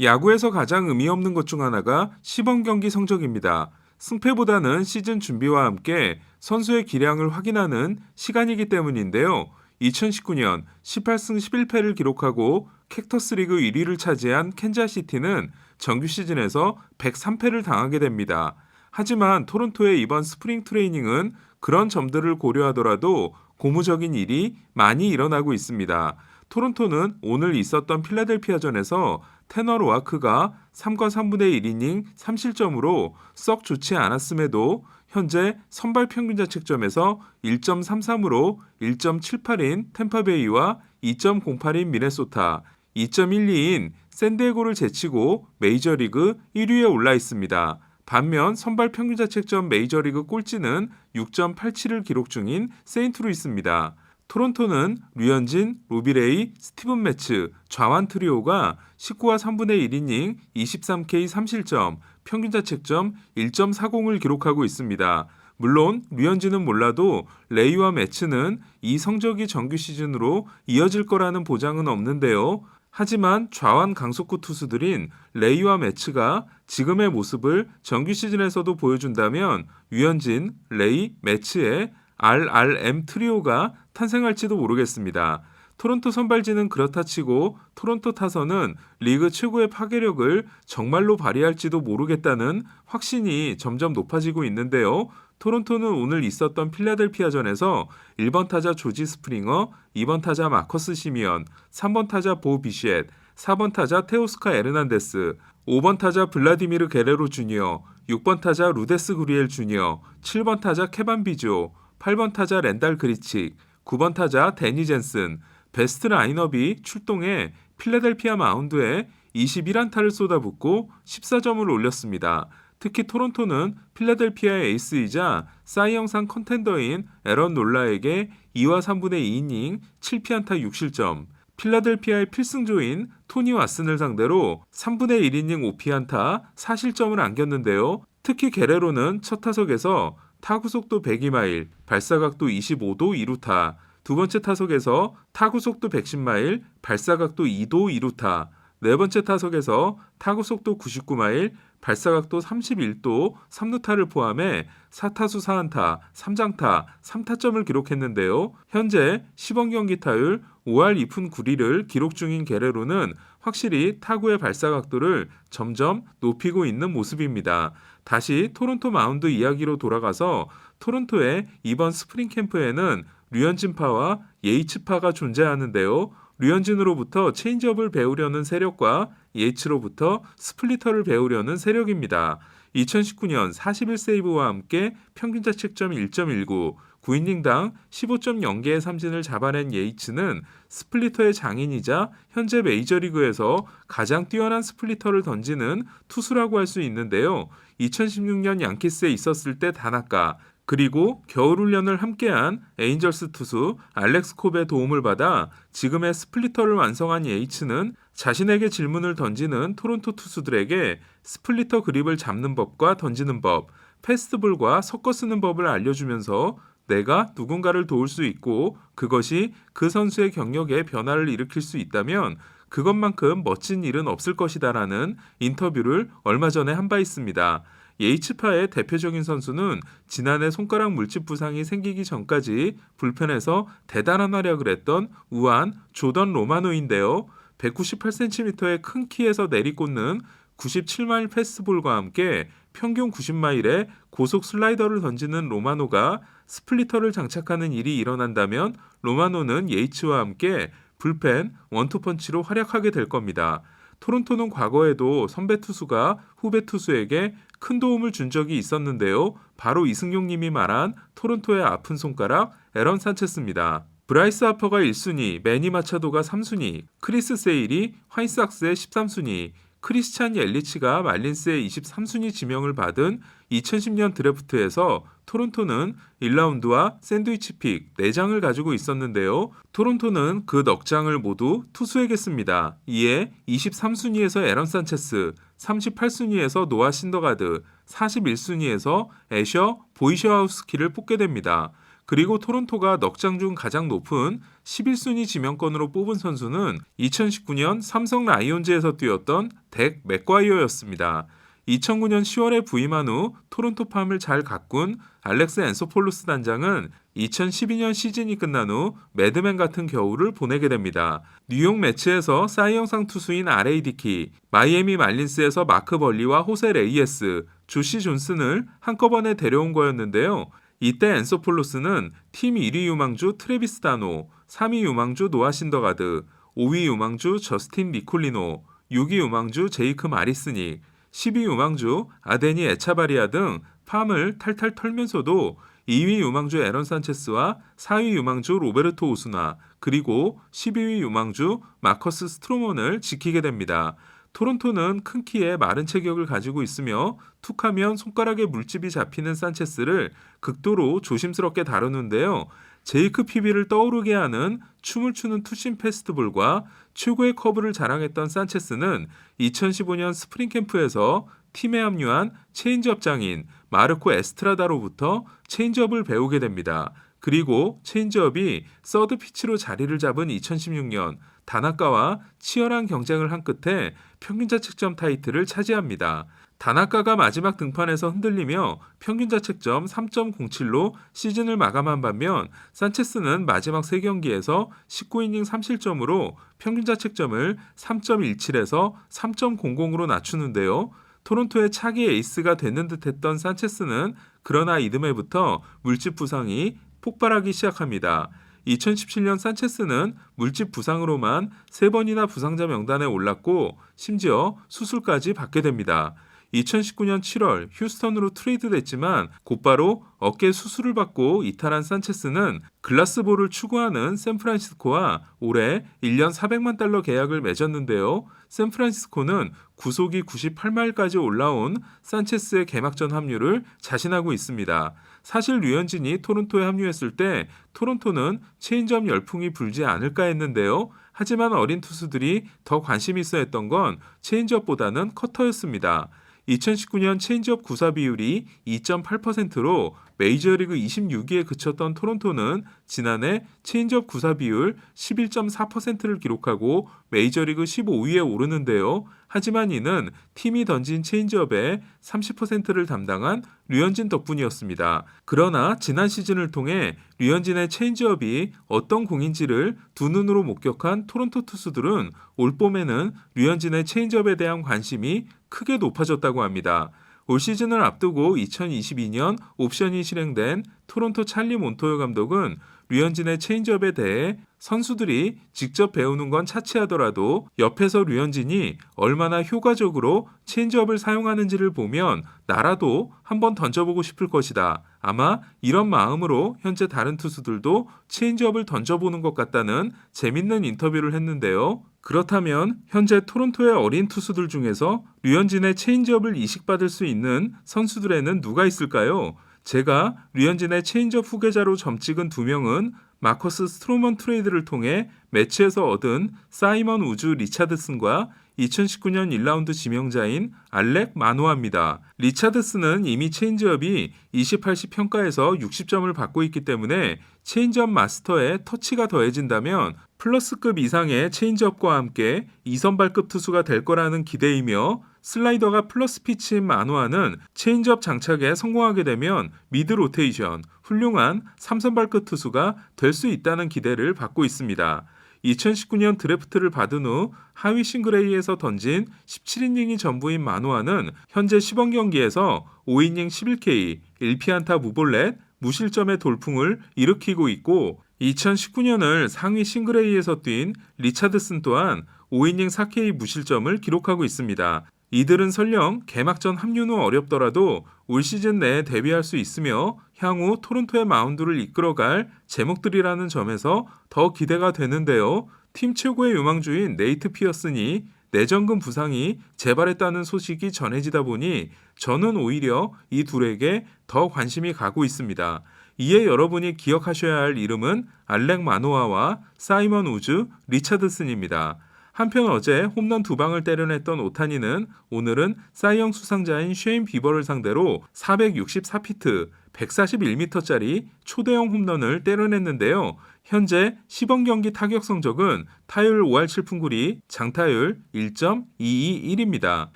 야구에서 가장 의미 없는 것 중 하나가 시범 경기 성적입니다. 승패보다는 시즌 준비와 함께 선수의 기량을 확인하는 시간이기 때문인데요. 2019년 18승 11패를 기록하고 캡터스 리그 1위를 차지한 캔자스시티는 정규 시즌에서 103패를 당하게 됩니다. 하지만 토론토의 이번 스프링 트레이닝은 그런 점들을 고려하더라도 고무적인 일이 많이 일어나고 있습니다. 토론토는 오늘 있었던 필라델피아전에서 테너 로하크가 3과 3분의 1이닝 3실점으로 썩 좋지 않았음에도 현재 선발 평균 자책점에서 1.33으로 1.78인 템파베이와 2.08인 미네소타, 2.12인 샌디에고를 제치고 메이저리그 1위에 올라 있습니다. 반면 선발 평균 자책점 메이저리그 꼴찌는 6.87을 기록 중인 세인트루이스입니다. 토론토는 류현진, 로비레이, 스티븐 매츠, 좌완 트리오가 19와 3분의 1이닝 23K 3실점, 평균 자책점 1.40을 기록하고 있습니다. 물론 류현진은 몰라도 레이와 매츠는 이 성적이 정규 시즌으로 이어질 거라는 보장은 없는데요. 하지만 좌완 강속구 투수들인 레이와 매츠가 지금의 모습을 정규 시즌에서도 보여준다면 류현진, 레이, 매츠의 RRM 트리오가 탄생할지도 모르겠습니다. 토론토 선발진은 그렇다 치고 토론토 타선은 리그 최고의 파괴력을 정말로 발휘할지도 모르겠다는 확신이 점점 높아지고 있는데요. 토론토는 오늘 있었던 필라델피아전에서 1번 타자 조지 스프링어, 2번 타자 마커스 시미언, 3번 타자 보 비쉣, 4번 타자 테오스카 에르난데스, 5번 타자 블라디미르 게레로 주니어, 6번 타자 루데스 구리엘 주니어, 7번 타자 케반 비조, 8번 타자 랜달 그리칙, 9번 타자 데니 젠슨, 베스트 라인업이 출동해 필라델피아 마운드에 21안타를 쏟아붓고 14점을 올렸습니다. 특히 토론토는 필라델피아의 에이스이자 사이영상 컨텐더인 에런 놀라에게 2와 3분의 2이닝 7피안타 6실점, 필라델피아의 필승조인 토니 왓슨을 상대로 3분의 1이닝 5피안타 4실점을 안겼는데요. 특히 게레로는 첫 타석에서 타구속도 102마일, 발사각도 25도 2루타, 두 번째 타석에서 타구속도 110마일, 발사각도 2도 2루타, 네 번째 타석에서 타구속도 99마일, 발사각도 31도 3루타를 포함해 4타수 4안타, 3장타, 3타점을 기록했는데요. 현재 시범 경기 타율 5할 2푼 9리를 기록 중인 게레로는 확실히 타구의 발사각도를 점점 높이고 있는 모습입니다. 다시 토론토 마운드 이야기로 돌아가서 토론토의 이번 스프링 캠프에는 류현진파와 예이츠파가 존재하는데요. 류현진으로부터 체인지업을 배우려는 세력과 예이츠로부터 스플리터를 배우려는 세력입니다. 2019년 41세이브와 함께 평균 자책점 1.19, 9이닝당 15.0개의 삼진을 잡아낸 예이츠는 스플리터의 장인이자 현재 메이저리그에서 가장 뛰어난 스플리터를 던지는 투수라고 할 수 있는데요. 2016년 양키스에 있었을 때 다나카, 그리고 겨울훈련을 함께한 에인절스 투수 알렉스 콥의 도움을 받아 지금의 스플리터를 완성한 예이츠는 자신에게 질문을 던지는 토론토 투수들에게 스플리터 그립을 잡는 법과 던지는 법, 패스트볼과 섞어 쓰는 법을 알려주면서 내가 누군가를 도울 수 있고 그것이 그 선수의 경력에 변화를 일으킬 수 있다면 그것만큼 멋진 일은 없을 것이다라는 인터뷰를 얼마 전에 한 바 있습니다. 예이츠파의 대표적인 선수는 지난해 손가락 물집 부상이 생기기 전까지 불펜에서 대단한 활약을 했던 우한 조던 로마노인데요. 198cm의 큰 키에서 내리꽂는 97마일 패스트볼과 함께 평균 90마일의 고속 슬라이더를 던지는 로마노가 스플리터를 장착하는 일이 일어난다면 로마노는 예이츠와 함께 불펜 원투펀치로 활약하게 될 겁니다. 토론토는 과거에도 선배 투수가 후배 투수에게 큰 도움을 준 적이 있었는데요. 바로 이승용 님이 말한 토론토의 아픈 손가락 에런 산체스입니다. 브라이스 하퍼가 1순위, 매니 마차도가 3순위, 크리스 세일이 화이트삭스의 13순위, 크리스찬 옐리치가 말린스의 23순위 지명을 받은 2010년 드래프트에서 토론토는 1라운드와 샌드위치 픽 4장을 가지고 있었는데요. 토론토는 그 넉 장을 모두 투수에게 씁니다. 이에 23순위에서 에런 산체스, 38순위에서 노아 신더가드, 41순위에서 애셔 보이셔하우스키를 뽑게 됩니다. 그리고 토론토가 넉 장 중 가장 높은 11순위 지명권으로 뽑은 선수는 2019년 삼성 라이온즈에서 뛰었던 덱 맥과이어였습니다. 2009년 10월에 부임한 후 토론토 팜을 잘 가꾼 알렉스 앤소폴로스 단장은 2012년 시즌이 끝난 후 매드맨 같은 겨울을 보내게 됩니다. 뉴욕 매츠에서 사이영상 투수인 R.A. 디키, 마이애미 말린스에서 마크 벌리와 호세 레이에스, 조시 존슨을 한꺼번에 데려온 거였는데요. 이때 앤소폴로스는 팀 1위 유망주 트래비스 다노, 3위 유망주 노아 신더가드, 5위 유망주 저스틴 미콜리노, 6위 유망주 제이크 마리스닉, 10위 유망주 아데니 에차바리아 등 팜을 탈탈 털면서도 2위 유망주 에런 산체스와 4위 유망주 로베르토 오스나 그리고 12위 유망주 마커스 스트로먼을 지키게 됩니다. 토론토는 큰 키에 마른 체격을 가지고 있으며 툭하면 손가락에 물집이 잡히는 산체스를 극도로 조심스럽게 다루는데요. 제이크 피비를 떠오르게 하는 춤을 추는 투심 페스티벌과 최고의 커브를 자랑했던 산체스는 2015년 스프링 캠프에서 팀에 합류한 체인지업 장인 마르코 에스트라다로부터 체인지업을 배우게 됩니다. 그리고 체인지업이 서드 피치로 자리를 잡은 2016년 다나카와 치열한 경쟁을 한 끝에 평균자책점 타이틀을 차지합니다. 다나카가 마지막 등판에서 흔들리며 평균자책점 3.07로 시즌을 마감한 반면 산체스는 마지막 3경기에서 19이닝 3실점으로 평균자책점을 3.17에서 3.00으로 낮추는데요. 토론토의 차기 에이스가 되는 듯했던 산체스는 그러나 이듬해부터 물집 부상이 폭발하기 시작합니다. 2017년 산체스는 물집 부상으로만 3번이나 부상자 명단에 올랐고 심지어 수술까지 받게 됩니다. 2019년 7월 휴스턴으로 트레이드됐지만 곧바로 어깨 수술을 받고 이탈한 산체스는 글라스볼을 추구하는 샌프란시스코와 올해 1년 400만 달러 계약을 맺었는데요. 샌프란시스코는 구속이 98마일까지 올라온 산체스의 개막전 합류를 자신하고 있습니다. 사실 류현진이 토론토에 합류했을 때 토론토는 체인지업 열풍이 불지 않을까 했는데요. 하지만 어린 투수들이 더 관심 있어 했던 건 체인지업보다는 커터였습니다. 2019년 체인지업 구사 비율이 2.8%로 메이저리그 26위에 그쳤던 토론토는 지난해 체인지업 구사 비율 11.4%를 기록하고 메이저리그 15위에 오르는데요. 하지만 이는 팀이 던진 체인지업의 30%를 담당한 류현진 덕분이었습니다. 그러나 지난 시즌을 통해 류현진의 체인지업이 어떤 공인지를 두 눈으로 목격한 토론토 투수들은 올 봄에는 류현진의 체인지업에 대한 관심이 크게 높아졌다고 합니다. 올 시즌을 앞두고 2022년 옵션이 실행된 토론토 찰리 몬토요 감독은 류현진의 체인지업에 대해 선수들이 직접 배우는 건 차치하더라도 옆에서 류현진이 얼마나 효과적으로 체인지업을 사용하는지를 보면 나라도 한번 던져보고 싶을 것이다. 아마 이런 마음으로 현재 다른 투수들도 체인지업을 던져보는 것 같다는 재밌는 인터뷰를 했는데요. 그렇다면 현재 토론토의 어린 투수들 중에서 류현진의 체인지업을 이식받을 수 있는 선수들에는 누가 있을까요? 제가 류현진의 체인지업 후계자로 점찍은 2명은 마커스 스트로먼 트레이드를 통해 매치에서 얻은 사이먼 우즈 리차드슨과 2019년 1라운드 지명자인 알렉 마노아입니다. 리차드슨은 이미 체인지업이 20-80 평가에서 60점을 받고 있기 때문에 체인지업 마스터에 터치가 더해진다면 플러스급 이상의 체인지업과 함께 2선발급 투수가 될 거라는 기대이며 슬라이더가 플러스 피치인 마노아는 체인지업 장착에 성공하게 되면 미드 로테이션, 훌륭한 3선발급 투수가 될 수 있다는 기대를 받고 있습니다. 2019년 드래프트를 받은 후 하위 싱글A에서 던진 17이닝이 전부인 마노아는 현재 시범 경기에서 5이닝 11K, 1피안타 무볼넷, 무실점의 돌풍을 일으키고 있고 2019년을 상위 싱글A에서 뛴 리차드슨 또한 5이닝 4K 무실점을 기록하고 있습니다. 이들은 설령 개막전 합류는 어렵더라도 올 시즌 내에 데뷔할 수 있으며 향후 토론토의 마운드를 이끌어갈 제목들이라는 점에서 더 기대가 되는데요. 팀 최고의 유망주인 네이트 피어슨이 내전근 부상이 재발했다는 소식이 전해지다 보니 저는 오히려 이 둘에게 더 관심이 가고 있습니다. 이에 여러분이 기억하셔야 할 이름은 알렉 마노아와 사이먼 우즈 리차드슨입니다. 한편 어제 홈런 2방을 때려냈던 오타니는 오늘은 사이영 수상자인 쉐인 비버를 상대로 464피트, 141m짜리 초대형 홈런을 때려냈는데요. 현재 시범 경기 타격 성적은 타율 5할 7푼9리, 장타율 1.221입니다.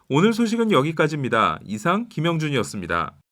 오늘 소식은 여기까지입니다. 이상 김영준이었습니다.